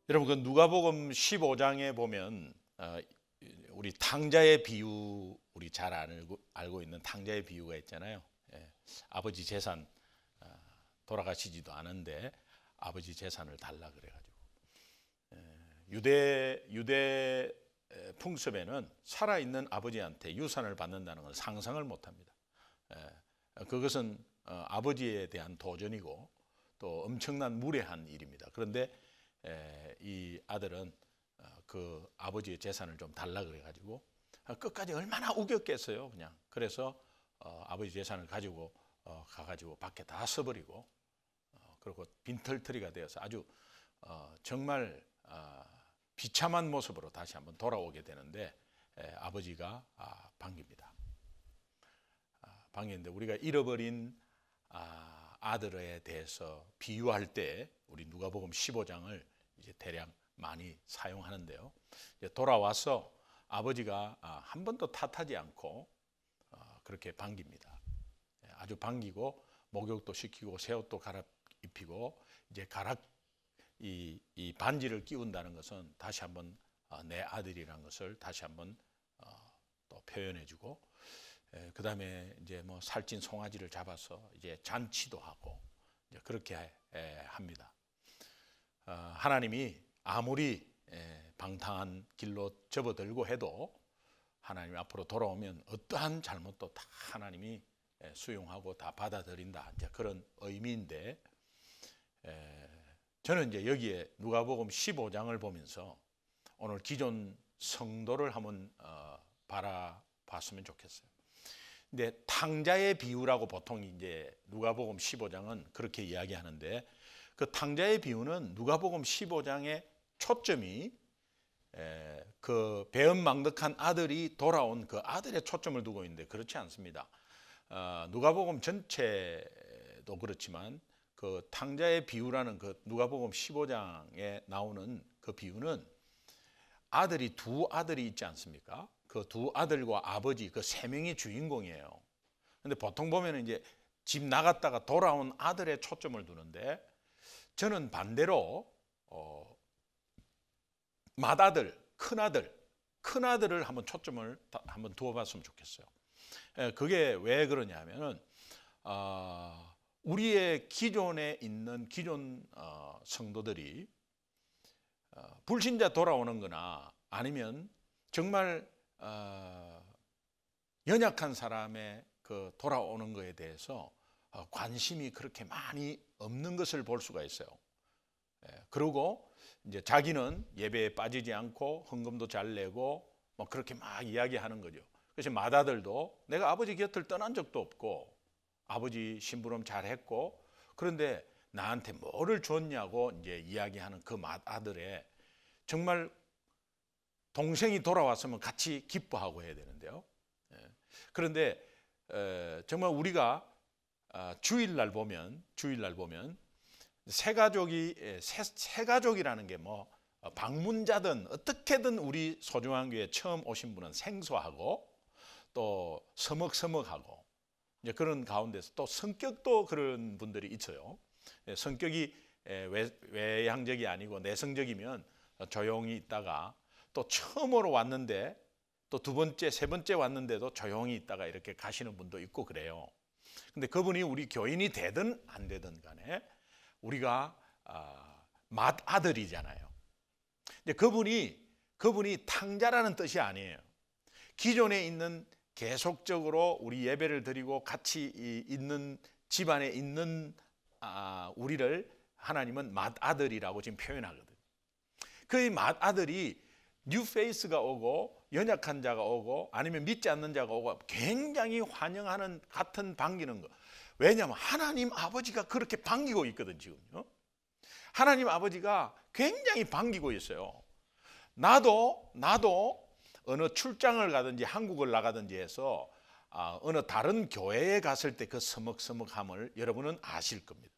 여러분 그 누가복음 15장에 보면 우리 탕자의 비유, 우리 잘 알고 있는 탕자의 비유가 있잖아요. 아버지 재산 돌아가시지도 않은데 아버지 재산을 달라 그래가지고 유대 풍습에는 살아있는 아버지한테 유산을 받는다는 건 상상을 못합니다. 그것은 아버지에 대한 도전이고 또 엄청난 무례한 일입니다. 그런데 이 아들은 그 아버지의 재산을 좀 달라 그래가지고 끝까지 얼마나 우겼겠어요. 그냥 그래서 아버지 재산을 가지고 가가지고 밖에 다 써버리고 그리고 빈털터리가 되어서 아주 정말 비참한 모습으로 다시 한번 돌아오게 되는데 아버지가 반깁니다. 반기는데 우리가 잃어버린 아들에 대해서 비유할 때 우리 누가복음 15장을 이제 대략 많이 사용하는데요. 이제 돌아와서 아버지가 한 번도 탓하지 않고 그렇게 반깁니다. 아주 반기고 목욕도 시키고 새 옷도 갈아입히고 이제 이 반지를 끼운다는 것은 다시 한번 내 아들이란 것을 다시 한번 또 표현해주고 그 다음에 이제 뭐 살찐 송아지를 잡아서 이제 잔치도 하고 이제 그렇게 합니다. 하나님이 아무리 방탕한 길로 접어들고 해도 하나님 앞으로 돌아오면 어떠한 잘못도 다 하나님이 수용하고 다 받아들인다. 이제 그런 의미인데 저는 이제 여기에 누가복음 15장을 보면서 오늘 기존 성도를 한번 바라봤으면 좋겠어요. 근데 탕자의 비유라고 보통 이제 누가복음 15장은 그렇게 이야기하는데 그 탕자의 비유는 누가복음 15장의 초점이 그 배은망덕한 아들이 돌아온 그 아들의 초점을 두고 있는데 그렇지 않습니다. 누가복음 전체도 그렇지만 그 탕자의 비유라는 그 누가복음 15장에 나오는 그 비유는 아들이 두 아들이 있지 않습니까? 그 두 아들과 아버지 그 세 명이 주인공이에요. 근데 보통 보면 이제 집 나갔다가 돌아온 아들의 초점을 두는데 저는 반대로 맏아들, 큰아들을 한번 초점을 한번 두어봤으면 좋겠어요. 그게 왜 그러냐면은 우리의 기존에 있는 기존 성도들이 불신자 돌아오는 거나 아니면 정말 연약한 사람의 그 돌아오는 것에 대해서 관심이 그렇게 많이 없는 것을 볼 수가 있어요. 그리고 이제 자기는 예배에 빠지지 않고 헌금도 잘 내고 뭐 그렇게 막 이야기하는 거죠. 그래서 맏아들도 내가 아버지 곁을 떠난 적도 없고 아버지 심부름 잘했고 그런데 나한테 뭐를 줬냐고 이제 이야기하는 그 맏아들의 정말 동생이 돌아왔으면 같이 기뻐하고 해야 되는데요. 그런데 정말 우리가 주일날 보면 새 가족이라는 게 뭐 방문자든 어떻게든 우리 소중한 교회 처음 오신 분은 생소하고 또 서먹서먹하고 이제 그런 가운데서 또 성격도 그런 분들이 있어요. 성격이 외향적이 아니고 내성적이면 조용히 있다가 또 처음으로 왔는데 또 두 번째, 세 번째 왔는데도 조용히 있다가 이렇게 가시는 분도 있고 그래요. 근데 그분이 우리 교인이 되든 안 되든 간에 우리가 맏아들이잖아요. 근데 그분이 탕자라는 뜻이 아니에요. 기존에 있는 계속적으로 우리 예배를 드리고 같이 있는 집안에 있는 우리를 하나님은 맏아들이라고 지금 표현하거든요. 그 맏아들이 뉴페이스가 오고 연약한 자가 오고 아니면 믿지 않는 자가 오고 굉장히 환영하는 같은 반기는 거. 왜냐하면 하나님 아버지가 그렇게 반기고 있거든 지금요. 하나님 아버지가 굉장히 반기고 있어요. 나도 어느 출장을 가든지 한국을 나가든지 해서 어느 다른 교회에 갔을 때 그 서먹서먹함을 여러분은 아실 겁니다.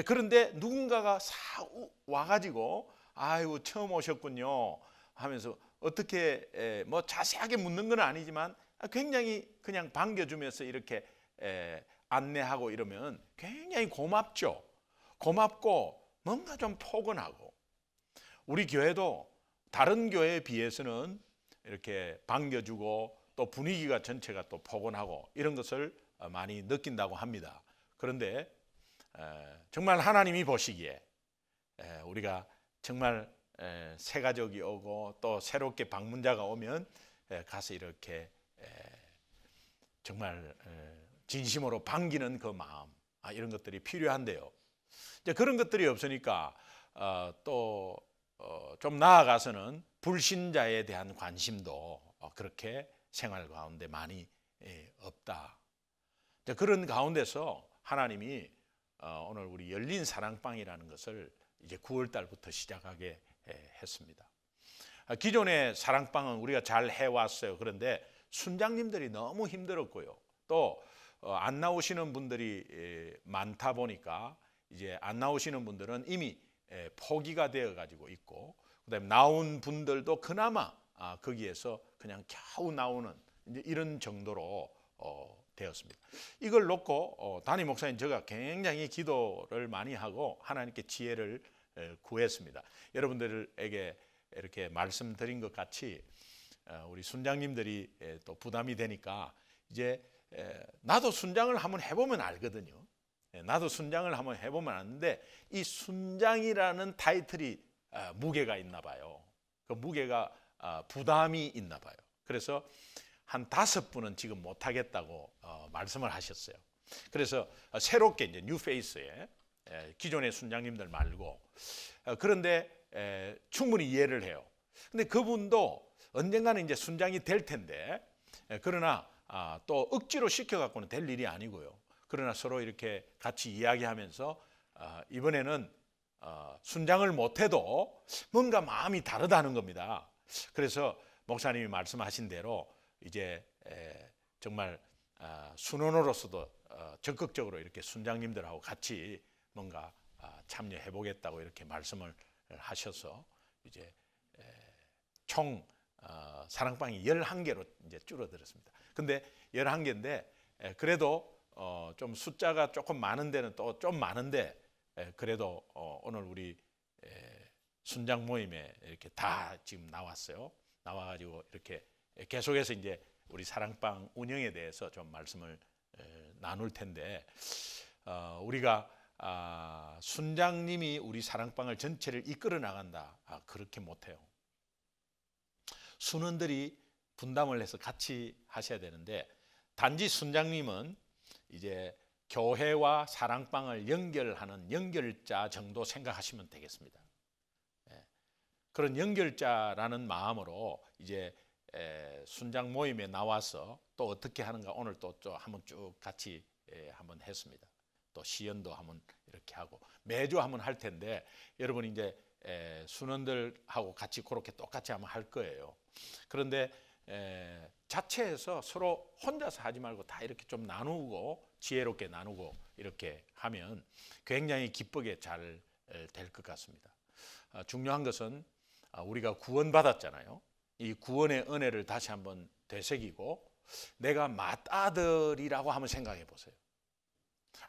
그런데 누군가가 와가지고 아유 처음 오셨군요 하면서 어떻게 뭐 자세하게 묻는 건 아니지만 굉장히 그냥 반겨주면서 이렇게 안내하고 이러면 굉장히 고맙죠. 고맙고 뭔가 좀 포근하고 우리 교회도 다른 교회에 비해서는 이렇게 반겨주고 또 분위기가 전체가 또 포근하고 이런 것을 많이 느낀다고 합니다. 그런데 정말 하나님이 보시기에 우리가 정말 새 가족이 오고 또 새롭게 방문자가 오면 가서 이렇게 정말 진심으로 반기는 그 마음, 이런 것들이 필요한데요. 이제 그런 것들이 없으니까 또 좀 나아가서는 불신자에 대한 관심도 그렇게 생활 가운데 많이 없다. 그런 가운데서 하나님이 오늘 우리 열린 사랑방이라는 것을 이제 9월 달부터 시작하게 했습니다. 기존의 사랑방은 우리가 잘 해왔어요. 그런데 순장님들이 너무 힘들었고요. 또 안 나오시는 분들이 많다 보니까 이제 안 나오시는 분들은 이미 포기가 되어 가지고 있고, 그다음에 나온 분들도 그나마 거기에서 그냥 겨우 나오는 이제 이런 정도로 되었습니다. 이걸 놓고 담임 목사님 제가 굉장히 기도를 많이 하고 하나님께 지혜를 구했습니다. 여러분들에게 이렇게 말씀드린 것 같이 우리 순장님들이 또 부담이 되니까 이제 나도 순장을 한번 해보면 알거든요. 나도 순장을 한번 해보면 아는데 이 순장이라는 타이틀이 무게가 있나 봐요. 그 무게가 부담이 있나 봐요. 그래서 한 5분은 지금 못하겠다고 말씀을 하셨어요. 그래서 새롭게 이제 뉴페이스에 기존의 순장님들 말고 그런데 충분히 이해를 해요. 근데 그분도 언젠가는 이제 순장이 될 텐데 그러나 또 억지로 시켜갖고는 될 일이 아니고요. 그러나 서로 이렇게 같이 이야기하면서 이번에는 순장을 못해도 뭔가 마음이 다르다는 겁니다. 그래서 목사님이 말씀하신 대로 이제 정말 순원으로서도 적극적으로 이렇게 순장님들하고 같이 뭔가 참여해 보겠다고 이렇게 말씀을 하셔서 이제 총 사랑방이 11개로 이제 줄어들었습니다. 근데 11개인데 그래도 좀 숫자가 조금 많은 데는 또 좀 많은데 그래도 오늘 우리 순장 모임에 이렇게 다 지금 나왔어요. 나와가지고 이렇게 계속해서 이제 우리 사랑방 운영에 대해서 좀 말씀을 나눌 텐데 우리가 순장님이 우리 사랑방을 전체를 이끌어 나간다, 그렇게 못해요. 순원들이 분담을 해서 같이 하셔야 되는데 단지 순장님은 이제 교회와 사랑방을 연결하는 연결자 정도 생각하시면 되겠습니다. 그런 연결자라는 마음으로 이제 순장 모임에 나와서 또 어떻게 하는가 오늘 또 한번 쭉 같이 한번 했습니다. 또 시연도 한번 이렇게 하고 매주 한번 할 텐데 여러분 이제 순원들하고 같이 그렇게 똑같이 한번 할 거예요. 그런데 자체에서 서로 혼자서 하지 말고 다 이렇게 좀 나누고 지혜롭게 나누고 이렇게 하면 굉장히 기쁘게 잘 될 것 같습니다. 중요한 것은 우리가 구원받았잖아요. 이 구원의 은혜를 다시 한번 되새기고 내가 맏아들이라고 한번 생각해 보세요.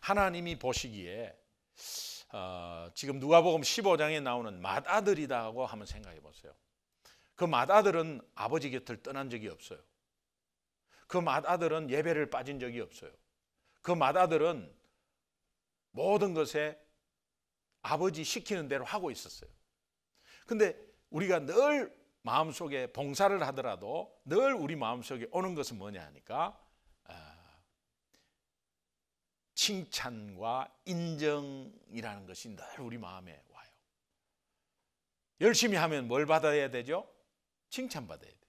하나님이 보시기에 지금 누가복음 15장에 나오는 맏아들이라고 한번 생각해 보세요. 그 맏아들은 아버지 곁을 떠난 적이 없어요. 그 맏아들은 예배를 빠진 적이 없어요. 그 맏아들은 모든 것에 아버지 시키는 대로 하고 있었어요. 근데 우리가 늘 마음속에 봉사를 하더라도 늘 우리 마음속에 오는 것은 뭐냐 하니까 칭찬과 인정이라는 것이 늘 우리 마음에 와요. 열심히 하면 뭘 받아야 되죠? 칭찬받아야 되죠.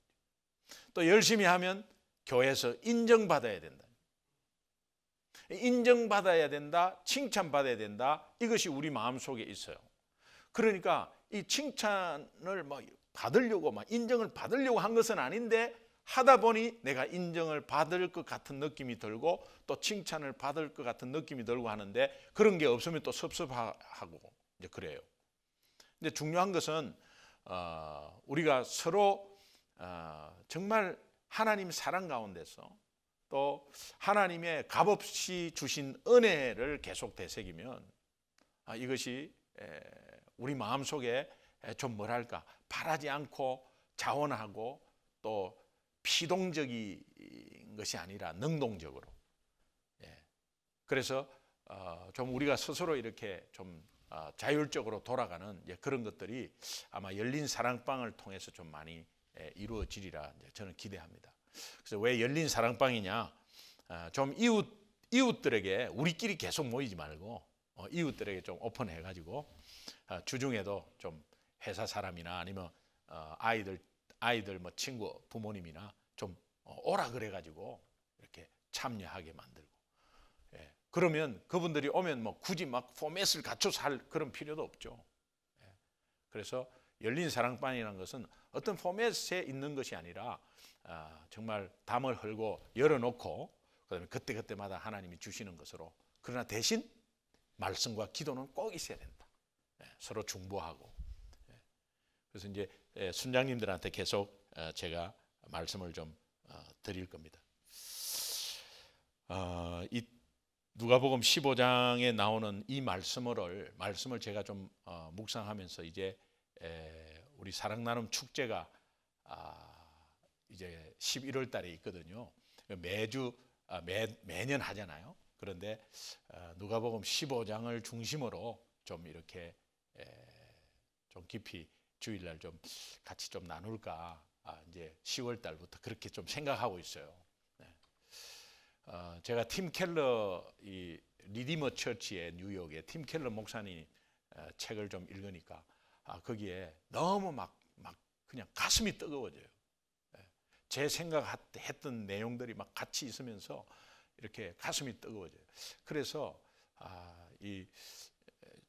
또 열심히 하면 교회에서 인정받아야 된다. 인정받아야 된다, 칭찬받아야 된다, 이것이 우리 마음속에 있어요. 그러니까 이 칭찬을 받으려고 인정을 받으려고 한 것은 아닌데 하다 보니 내가 인정을 받을 것 같은 느낌이 들고 또 칭찬을 받을 것 같은 느낌이 들고 하는데 그런 게 없으면 또 섭섭하고 이제 그래요. 근데 중요한 것은 우리가 서로 정말 하나님 사랑 가운데서 또 하나님의 값없이 주신 은혜를 계속 되새기면 이것이 우리 마음속에 좀 뭐랄까 바라지 않고 자원하고 또 피동적인 것이 아니라 능동적으로. 그래서 좀 우리가 스스로 이렇게 좀 자율적으로 돌아가는 그런 것들이 아마 열린 사랑방을 통해서 좀 많이 이루어지리라 저는 기대합니다. 그래서 왜 열린 사랑방이냐? 좀 이웃들에게 우리끼리 계속 모이지 말고 이웃들에게 좀 오픈해가지고 주중에도 좀 회사 사람이나 아니면 아이들 뭐 친구 부모님이나 좀 오라 그래가지고 이렇게 참여하게 만들고. 그러면 그분들이 오면 뭐 굳이 막 포맷을 갖춰서 할 그런 필요도 없죠. 그래서 열린 사랑방이라는 것은 어떤 포맷에 있는 것이 아니라 정말 담을 헐고 열어놓고 그다음에 그때그때마다 하나님이 주시는 것으로. 그러나 대신 말씀과 기도는 꼭 있어야 된다. 서로 중보하고. 그래서 이제 순장님들한테 계속 제가 말씀을 좀 드릴 겁니다. 이 누가복음 15장에 나오는 이 말씀을 제가 좀 묵상하면서 이제 우리 사랑나눔 축제가 이제 11월 달에 있거든요. 매년 하잖아요. 그런데 누가복음 15장을 중심으로 좀 이렇게 좀 깊이 주일날 좀 같이 좀 나눌까 이제 10월 달부터 그렇게 좀 생각하고 있어요. 제가 팀 켈러 이 리디머 처치의 뉴욕의 팀 켈러 목사님 책을 좀 읽으니까 거기에 너무 막 그냥 가슴이 뜨거워져요. 제 생각했던 내용들이 막 같이 있으면서 이렇게 가슴이 뜨거워져요. 그래서 이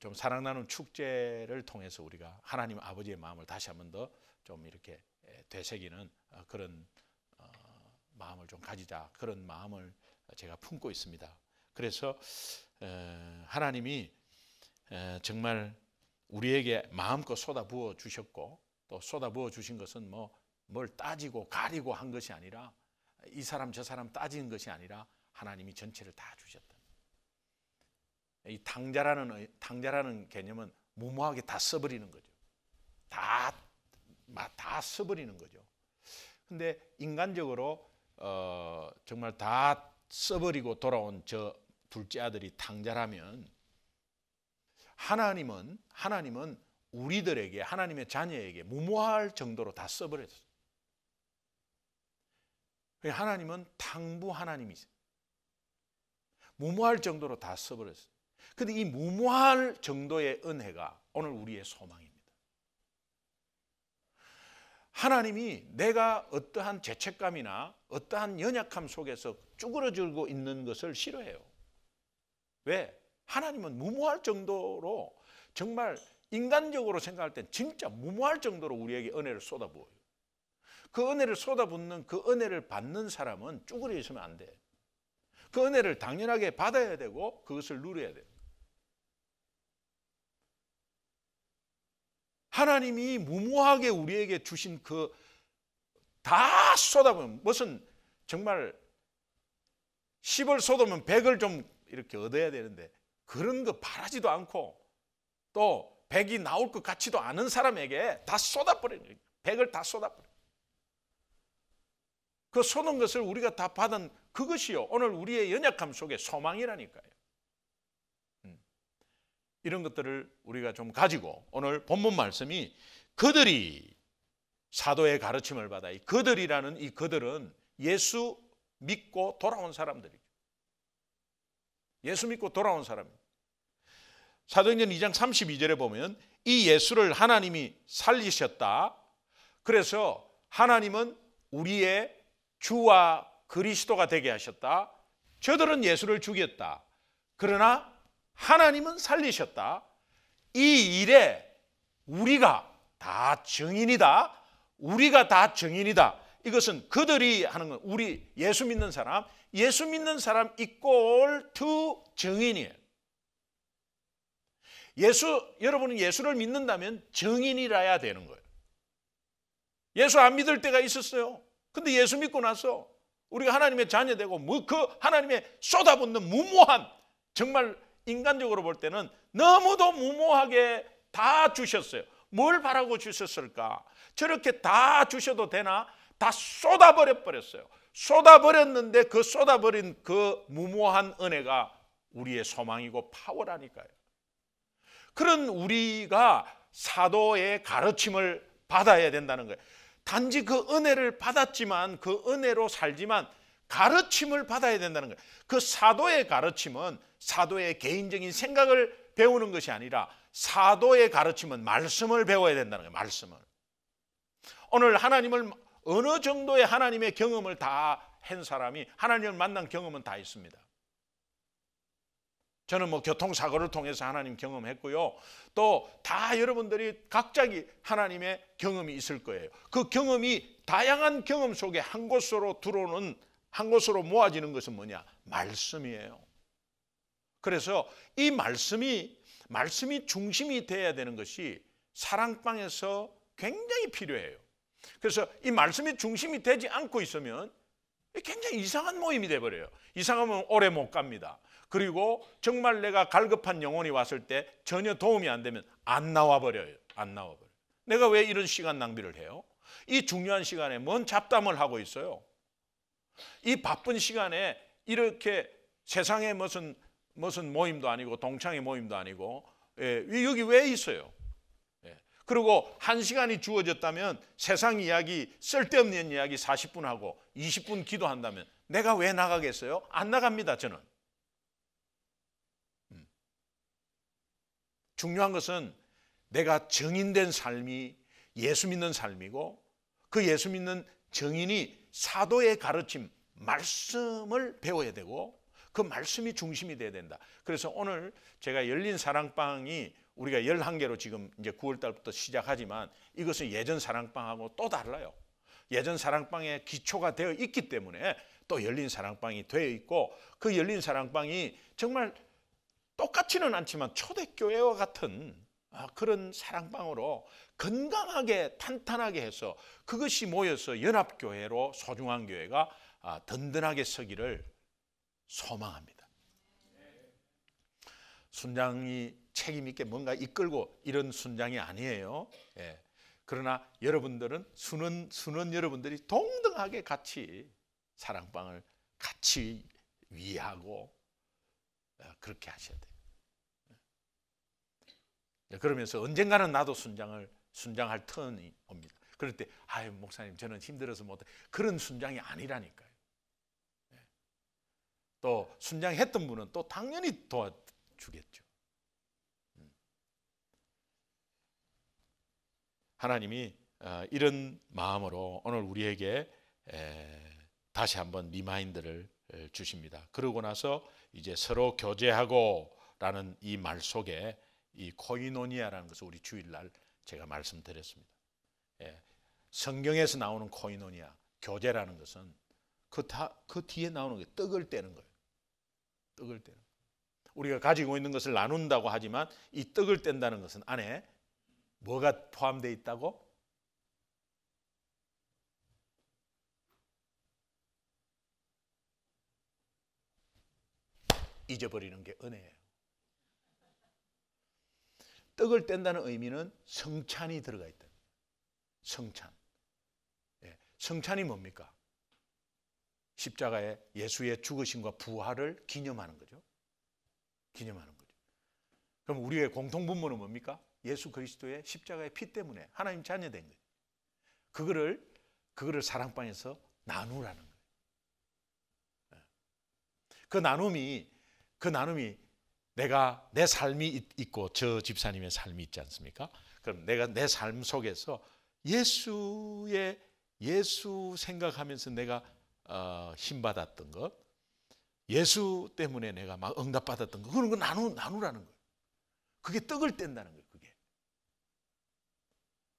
좀 사랑 나눔 축제를 통해서 우리가 하나님 아버지의 마음을 다시 한번 더 좀 이렇게 되새기는 그런 마음을 좀 가지자, 그런 마음을 제가 품고 있습니다. 그래서 하나님이 정말 우리에게 마음껏 쏟아부어 주셨고, 또 쏟아부어 주신 것은 뭘 따지고 가리고 한 것이 아니라, 이 사람 저 사람 따지는 것이 아니라 하나님이 전체를 다 주셨다. 이 탕자라는 개념은 무모하게 다 써버리는 거죠. 다 써버리는 거죠. 근데 인간적으로 정말 다 써버리고 돌아온 저 둘째 아들이 탕자라면, 하나님은 우리들에게, 하나님의 자녀에게 무모할 정도로 다 써버렸어요. 하나님은 탕부 하나님이세요. 무모할 정도로 다 써버렸어요. 근데 이 무모할 정도의 은혜가 오늘 우리의 소망입니다. 하나님이 내가 어떠한 죄책감이나 어떠한 연약함 속에서 쭈그러들고 있는 것을 싫어해요. 왜? 하나님은 무모할 정도로, 정말 인간적으로 생각할 땐 진짜 무모할 정도로 우리에게 은혜를 쏟아부어요. 그 은혜를 쏟아붓는, 그 은혜를 받는 사람은 쭈그려 있으면 안 돼. 그 은혜를 당연하게 받아야 되고 그것을 누려야 돼요. 하나님이 무모하게 우리에게 주신 그 다 쏟아보면, 무슨 정말 10을 쏟으면 100을 좀 이렇게 얻어야 되는데 그런 거 바라지도 않고 또 100이 나올 것 같지도 않은 사람에게 다 쏟아버리는 거예요. 100을 다 쏟아버려요. 그 쏟은 것을 우리가 다 받은 그것이요, 오늘 우리의 연약함 속에 소망이라니까요. 이런 것들을 우리가 좀 가지고, 오늘 본문 말씀이 그들이 사도의 가르침을 받아, 그들이라는 이 그들은 예수 믿고 돌아온 사람들이죠. 예수 믿고 돌아온 사람입니다. 사도행전 2장 32절에 보면 이 예수를 하나님이 살리셨다. 그래서 하나님은 우리의 주와 그리스도가 되게 하셨다. 저들은 예수를 죽였다. 그러나 하나님은 살리셨다. 이 일에 우리가 다 증인이다. 우리가 다 증인이다. 이것은 그들이 하는 건, 우리 예수 믿는 사람 이꼴 투 증인이에요. 여러분은 예수를 믿는다면 증인이라야 되는 거예요. 예수 안 믿을 때가 있었어요. 근데 예수 믿고 나서 우리가 하나님의 자녀 되고, 그 하나님의 쏟아붓는 무모한, 정말 인간적으로 볼 때는 너무도 무모하게 다 주셨어요. 뭘 바라고 주셨을까? 저렇게 다 주셔도 되나? 다 쏟아버려 버렸어요. 쏟아버렸는데 그 쏟아버린 그 무모한 은혜가 우리의 소망이고 파워라니까요. 그런 우리가 사도의 가르침을 받아야 된다는 거예요. 단지 그 은혜를 받았지만 그 은혜로 살지만 가르침을 받아야 된다는 거예요. 그 사도의 가르침은 사도의 개인적인 생각을 배우는 것이 아니라 사도의 가르침은 말씀을 배워야 된다는 거예요. 말씀을. 오늘 하나님을 어느 정도의 하나님의 경험을 다 한 사람이 하나님을 만난 경험은 다 있습니다. 저는 뭐 교통사고를 통해서 하나님 경험했고요. 또 다 여러분들이 각자기 하나님의 경험이 있을 거예요. 그 경험이 다양한 경험 속에 한 곳으로 들어오는, 한 곳으로 모아지는 것은 뭐냐? 말씀이에요. 그래서 이 말씀이 중심이 되어야 되는 것이 사랑방에서 굉장히 필요해요. 그래서 이 말씀이 중심이 되지 않고 있으면 굉장히 이상한 모임이 돼버려요. 이상하면 오래 못 갑니다. 그리고 정말 내가 갈급한 영혼이 왔을 때 전혀 도움이 안 되면 안 나와버려요. 안 나와버려요. 내가 왜 이런 시간 낭비를 해요? 이 중요한 시간에 뭔 잡담을 하고 있어요? 이 바쁜 시간에 이렇게 세상에 무슨 모임도 아니고 동창회 모임도 아니고 여기 왜 있어요? 그리고 1시간이 주어졌다면 세상 이야기, 쓸데없는 이야기 40분 하고 20분 기도한다면 내가 왜 나가겠어요? 안 나갑니다. 저는. 중요한 것은 내가 정인된 삶이 예수 믿는 삶이고 그 예수 믿는 정인이 사도의 가르침, 말씀을 배워야 되고 그 말씀이 중심이 돼야 된다. 그래서 오늘 제가 열린 사랑방이 우리가 11개로 지금 이제 9월 달부터 시작하지만 이것은 예전 사랑방하고 또 달라요. 예전 사랑방의 기초가 되어 있기 때문에 또 열린 사랑방이 되어 있고 그 열린 사랑방이 정말 똑같지는 않지만 초대교회와 같은 그런 사랑방으로 건강하게 탄탄하게 해서 그것이 모여서 연합교회로 소중한 교회가 든든하게 서기를 소망합니다. 순장이 책임 있게 뭔가 이끌고 이런 순장이 아니에요. 그러나 여러분들은 순원 여러분들이 동등하게 같이 사랑방을 같이 위하고 그렇게 하셔야 돼요. 그러면서 언젠가는 나도 순장할 턴이 옵니다. 그럴 때 아유 목사님 저는 힘들어서 못해. 그런 순장이 아니라니까요. 또 순장했던 분은 또 당연히 도와주겠죠. 하나님이 이런 마음으로 오늘 우리에게 다시 한번 리마인드를 주십니다. 그러고 나서 이제 서로 교제하고 라는 이 말 속에 이 코이노니아라는 것을 우리 주일날 제가 말씀드렸습니다. 성경에서 나오는 코이노니아, 교제라는 것은 그 뒤에 나오는 게 떡을 떼는 거예요. 떡을 떼는. 우리가 가지고 있는 것을 나눈다고 하지만 이 떡을 뗀다는 것은 안에 뭐가 포함되어 있다고? 잊어버리는 게 은혜예요. 떡을 뗀다는 의미는 성찬이 들어가 있다. 성찬. 성찬이 뭡니까? 십자가에 예수의 죽으심과 부활을 기념하는 거죠. 기념하는 거죠. 그럼 우리의 공통분모는 뭡니까? 예수 그리스도의 십자가의 피 때문에 하나님 자녀된 거예요. 그거를 사랑방에서 나누라는 거예요. 그 나눔이 내가 내 삶이 있고 저 집사님의 삶이 있지 않습니까? 그럼 내가 내 삶 속에서 예수 생각하면서 내가 힘 받았던 것, 예수 때문에 내가 막 응답받았던 것, 그런 거 나누라는 거예요. 그게 떡을 뗀다는 거예요. 그게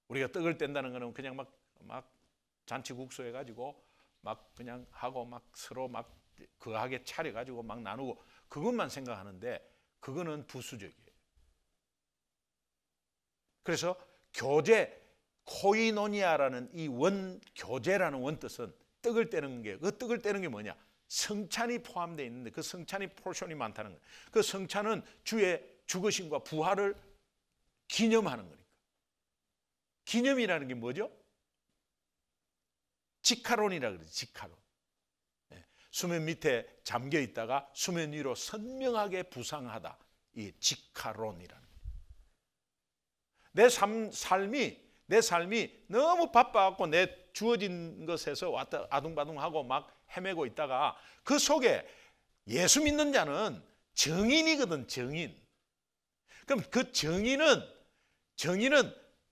우리가 떡을 뗀다는 거는 그냥 막 잔치국수 해가지고 막 그냥 하고 막 서로 막 거하게 차려가지고 막 나누고 그것만 생각하는데 그거는 부수적이에요. 그래서 교제, 코이노니아라는 이 교제라는 원뜻은 떡을 떼는 게, 그 떡을 떼는 게 뭐냐? 성찬이 포함되어 있는데 그 성찬이 포션이 많다는 거예요. 그 성찬은 주의 죽으심과 부활을 기념하는 거니까. 기념이라는 게 뭐죠? 직화론이라 그러죠. 직화론. 수면 밑에 잠겨 있다가 수면 위로 선명하게 부상하다. 이 직화론이라는 거예요. 내 삶이 너무 바빠갖고 내 주어진 것에서 왔다 아둥바둥하고 막 헤매고 있다가 그 속에 예수 믿는 자는 정인이거든. 정인. 그럼 그 정인은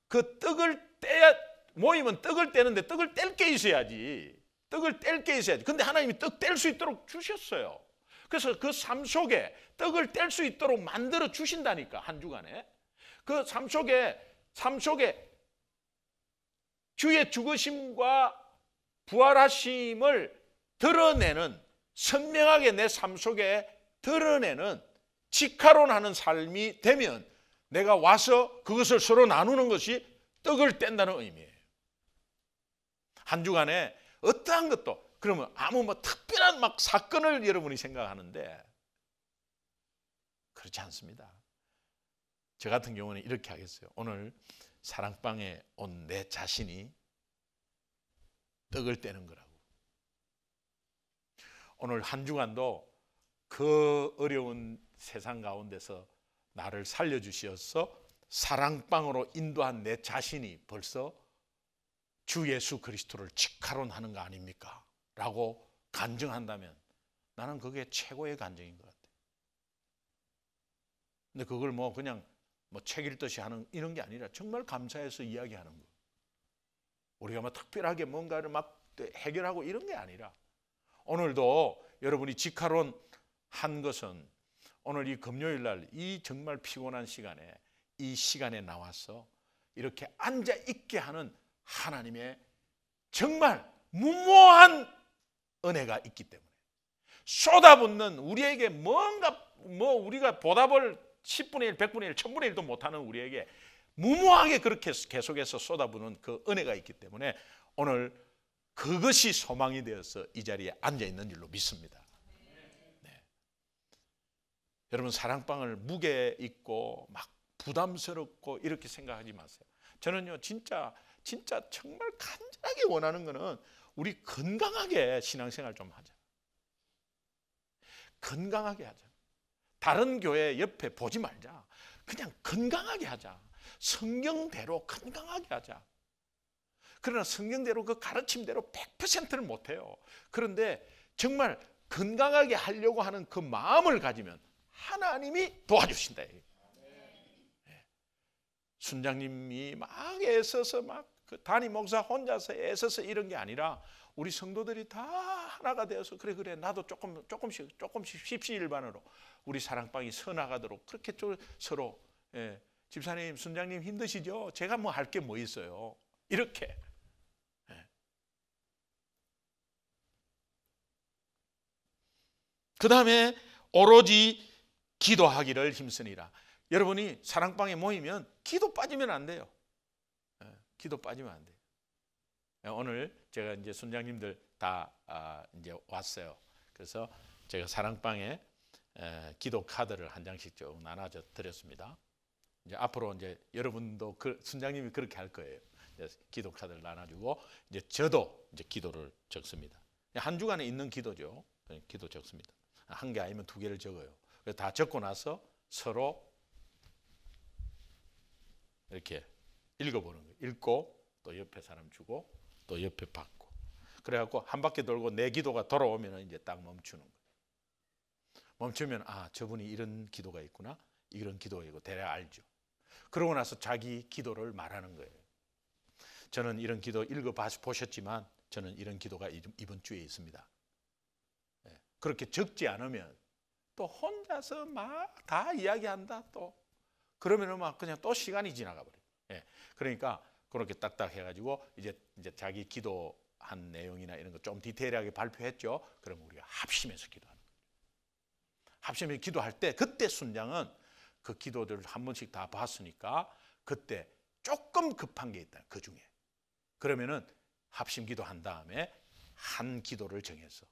그 떡을 떼야, 모이면 떡을 떼는데 떡을 뗄 게 있어야지. 떡을 뗄 게 있어야지. 근데 하나님이 떡 뗄 수 있도록 주셨어요. 그래서 그 삶 속에 떡을 뗄 수 있도록 만들어 주신다니까. 한 주간에 그 삶 속에 주의 죽으심과 부활하심을 드러내는, 선명하게 내 삶 속에 드러내는 직화론하는 삶이 되면 내가 와서 그것을 서로 나누는 것이 떡을 뗀다는 의미예요. 한 주간에 어떠한 것도, 그러면 아무 뭐 특별한 막 사건을 여러분이 생각하는데 그렇지 않습니다. 저 같은 경우는 이렇게 하겠어요. 오늘 사랑방에 온 내 자신이 떡을 떼는 거라고. 오늘 한 주간도 그 어려운 세상 가운데서 나를 살려주셔서 사랑방으로 인도한 내 자신이 벌써 주 예수 그리스도를 직화론하는 거 아닙니까? 라고 간증한다면 나는 그게 최고의 간증인 것 같아요. 근데 그걸 뭐 그냥 뭐 책 읽듯이 하는 이런 게 아니라 정말 감사해서 이야기하는 거. 우리가 뭐 특별하게 뭔가를 막 해결하고 이런 게 아니라, 오늘도 여러분이 직화론 한 것은 오늘 이 금요일 날 이 정말 피곤한 시간에, 이 시간에 나와서 이렇게 앉아 있게 하는 하나님의 정말 무모한 은혜가 있기 때문에, 쏟아붓는 우리에게 뭔가 우리가 보답을 10분의 1, 100분의 1, 1000분의 1도 못하는 우리에게 무모하게 그렇게 계속해서 쏟아부는 그 은혜가 있기 때문에 오늘 그것이 소망이 되어서 이 자리에 앉아 있는 줄로 믿습니다. 네. 여러분, 사랑방을 무게 있고 막 부담스럽고 이렇게 생각하지 마세요. 저는요 진짜 정말 간절하게 원하는 거는 우리 건강하게 신앙생활 좀 하자. 건강하게 하자. 다른 교회 옆에 보지 말자. 그냥 건강하게 하자. 성경대로 건강하게 하자. 그러나 성경대로 그 가르침대로 100%를 못해요. 그런데 정말 건강하게 하려고 하는 그 마음을 가지면 하나님이 도와주신다. 순장님이 막 애써서 그 담임 목사 혼자서 애써서 이런 게 아니라 우리 성도들이 다 하나가 되어서 그래 나도 조금씩 십시일반으로 우리 사랑방이 서나가도록 그렇게 서로, 집사님, 순장님 힘드시죠? 제가 뭐 할 게 뭐 있어요? 이렇게. 그 다음에 오로지 기도하기를 힘쓰니라. 여러분이 사랑방에 모이면 기도 빠지면 안 돼요. 기도 빠지면 안 돼요. 오늘 제가 이제 순장님들 다 이제 왔어요. 그래서 제가 사랑방에 기도 카드를 한 장씩 쭉 나눠줘 드렸습니다. 이제 앞으로 이제 여러분도 순장님이 그렇게 할 거예요. 기도 카드를 나눠주고 이제 저도 이제 기도를 적습니다. 한 주간에 있는 기도죠. 기도 적습니다. 한 개 아니면 두 개를 적어요. 그래서 다 적고 나서 서로 이렇게 읽어보는 거예요. 읽고 또 옆에 사람 주고 또 옆에 받고. 그래갖고 한 바퀴 돌고 내 기도가 돌아오면 이제 딱 멈추는 거예요. 멈추면 저분이 이런 기도가 있구나, 이런 기도가 있고 대략 알죠. 그러고 나서 자기 기도를 말하는 거예요. 저는 이런 기도 읽어보셨지만 저는 이런 기도가 이번 주에 있습니다. 그렇게 적지 않으면 또 혼자서 막 다 이야기한다. 또 그러면은 막 그냥 또 시간이 지나가 버려요. 그러니까 그렇게 딱딱 해가지고 이제 자기 기도한 내용이나 이런 거 좀 디테일하게 발표했죠. 그럼 우리가 합심해서 기도하는 거예요. 합심해서 기도할 때 그때 순장은 그 기도들을 한 번씩 다 봤으니까 그때 조금 급한 게 있다. 그 중에 그러면은 합심 기도한 다음에 한 기도를 정해서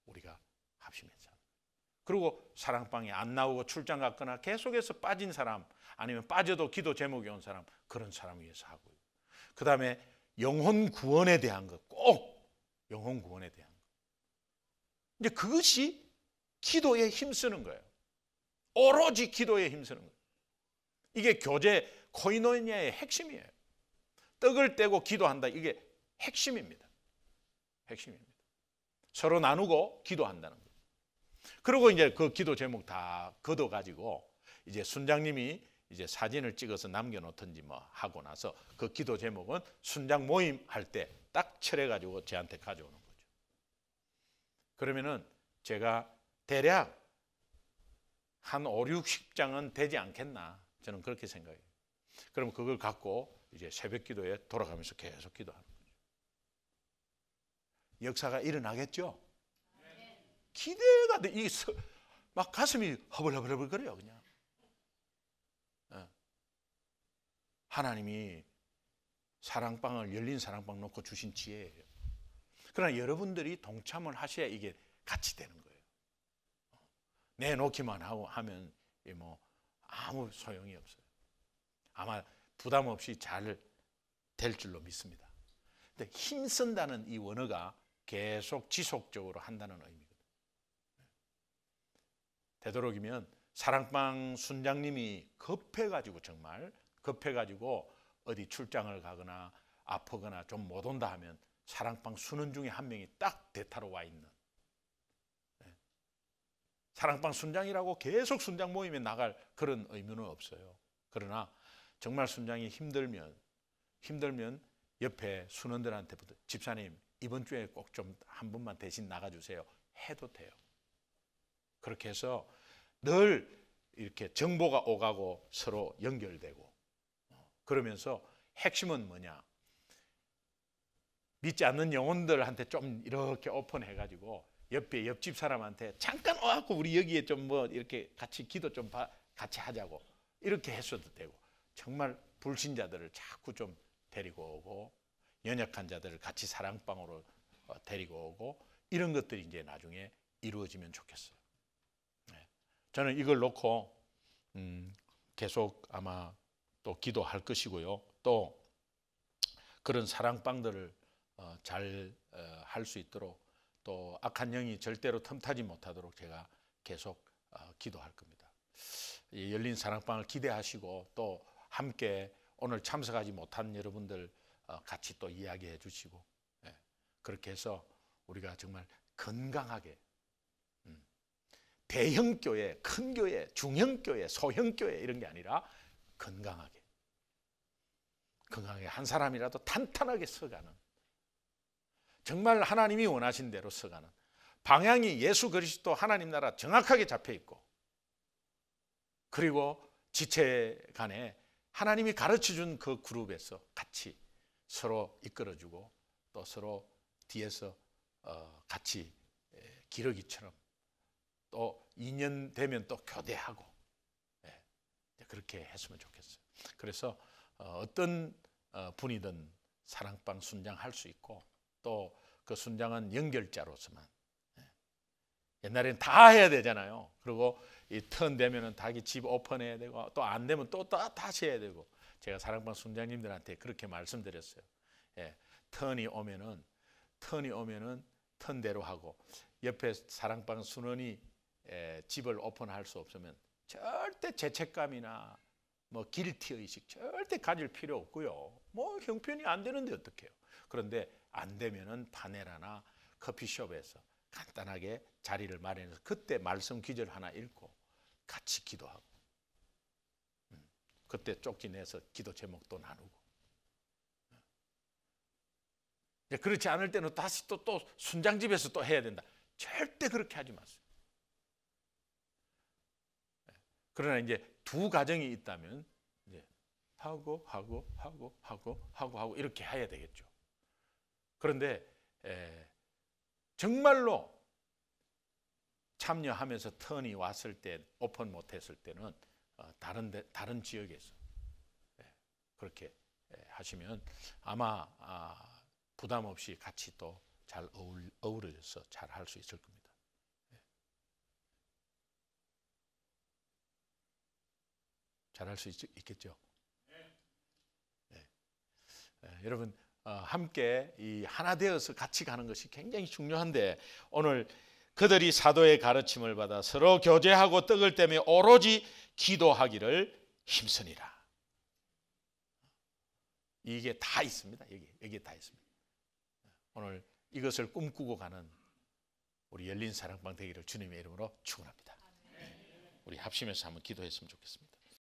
우리가 합심해서. 그리고 사랑방에 안 나오고 출장 갔거나 계속해서 빠진 사람, 아니면 빠져도 기도 제목이 온 사람, 그런 사람 위해서 하고요. 그 다음에 영혼 구원에 대한 것, 꼭 영혼 구원에 대한 것. 이제 그것이 기도에 힘쓰는 거예요. 오로지 기도에 힘쓰는 거예요. 이게 교제 코이노니아의 핵심이에요. 떡을 떼고 기도한다. 이게 핵심입니다. 핵심입니다. 서로 나누고 기도한다는 거예요. 그리고 이제 그 기도 제목 다 걷어가지고 이제 순장님이 이제 사진을 찍어서 남겨놓든지 뭐 하고 나서 그 기도 제목은 순장 모임 할 때 딱 철해가지고 저한테 가져오는 거죠. 그러면은 제가 대략 한 5, 60장은 되지 않겠나, 저는 그렇게 생각해요. 그럼 그걸 갖고 이제 새벽 기도에 돌아가면서 계속 기도하는 거죠. 역사가 일어나겠죠? 기대가 돼. 막 가슴이 허벌허벌 거려요, 그냥. 하나님이 사랑방을, 열린 사랑방 놓고 주신 지혜예요. 그러나 여러분들이 동참을 하셔야 이게 같이 되는 거예요. 내놓기만 하면 뭐 아무 소용이 없어요. 아마 부담 없이 잘 될 줄로 믿습니다. 근데 힘쓴다는 이 원어가 계속 지속적으로 한다는 의미거든요. 되도록이면 사랑방 순장님이 급해가지고, 정말 급해가지고 어디 출장을 가거나 아프거나 좀 못 온다 하면 사랑방 순원 중에 한 명이 딱 대타로 와 있는, 사랑방 순장이라고 계속 순장 모임에 나갈 그런 의무는 없어요. 그러나 정말 순장이 힘들면 옆에 순원들한테부터 집사님 이번 주에 꼭 좀 한 분만 대신 나가주세요 해도 돼요. 그렇게 해서 늘 이렇게 정보가 오가고 서로 연결되고, 그러면서 핵심은 뭐냐, 믿지 않는 영혼들한테 좀 이렇게 오픈해가지고 옆집 사람한테 잠깐 와갖고 우리 여기에 좀 뭐 이렇게 같이 기도 좀 같이 하자고 이렇게 했어도 되고, 정말 불신자들을 자꾸 좀 데리고 오고 연약한 자들을 같이 사랑방으로 데리고 오고, 이런 것들이 이제 나중에 이루어지면 좋겠어요. 저는 이걸 놓고 계속 아마 또 기도할 것이고요. 또 그런 사랑방들을 잘 할 수 있도록, 또 악한 영이 절대로 틈타지 못하도록 제가 계속 기도할 겁니다. 이 열린 사랑방을 기대하시고, 또 함께 오늘 참석하지 못한 여러분들 같이 또 이야기해 주시고, 그렇게 해서 우리가 정말 건강하게 대형교회, 큰교회, 중형교회, 소형교회 이런 게 아니라 건강하게 한 사람이라도 탄탄하게 서가는, 정말 하나님이 원하신 대로 서가는, 방향이 예수 그리스도 하나님 나라 정확하게 잡혀 있고, 그리고 지체 간에 하나님이 가르쳐준 그 그룹에서 같이 서로 이끌어주고, 또 서로 뒤에서 같이 기러기처럼 또 2년 되면 또 교대하고, 그렇게 했으면 좋겠어요. 그래서 어떤 분이든 사랑방 순장할 수 있고, 또 그 순장은 연결자로서만, 옛날에는 다 해야 되잖아요. 그리고 이 턴 되면은 자기 집 오픈해야 되고, 또 안 되면 또 다시 해야 되고. 제가 사랑방 순장님들한테 그렇게 말씀드렸어요. 턴이 오면은 턴대로 하고, 옆에 사랑방 순원이 집을 오픈할 수 없으면 절대 죄책감이나 뭐 길티 의식 절대 가질 필요 없고요. 뭐 형편이 안 되는데 어떡해요. 그런데 안 되면은 파네라나 커피숍에서 간단하게 자리를 마련해서 그때 말씀 기절 하나 읽고 같이 기도하고, 그때 쪽지 내서 기도 제목도 나누고. 그렇지 않을 때는 다시 또 순장집에서 또 해야 된다. 절대 그렇게 하지 마세요. 그러나 이제 두 가정이 있다면 이제 하고 이렇게 해야 되겠죠. 그런데 정말로 참여하면서 턴이 왔을 때, 오픈 못했을 때는 다른 지역에서 그렇게 하시면 아마 부담 없이 같이 또 잘 어우러져서 잘 할 수 있을 겁니다. 잘 할 수 있겠죠? 여러분 함께 이 하나 되어서 같이 가는 것이 굉장히 중요한데 오늘 그들이 사도의 가르침을 받아 서로 교제하고 떡을 떼며 오로지 기도하기를 힘쓰니라. 이게 다 있습니다. 여기에 다 있습니다. 오늘 이것을 꿈꾸고 가는 우리 열린 사랑방 되기를 주님의 이름으로 축원합니다. 우리 합심해서 한번 기도했으면 좋겠습니다.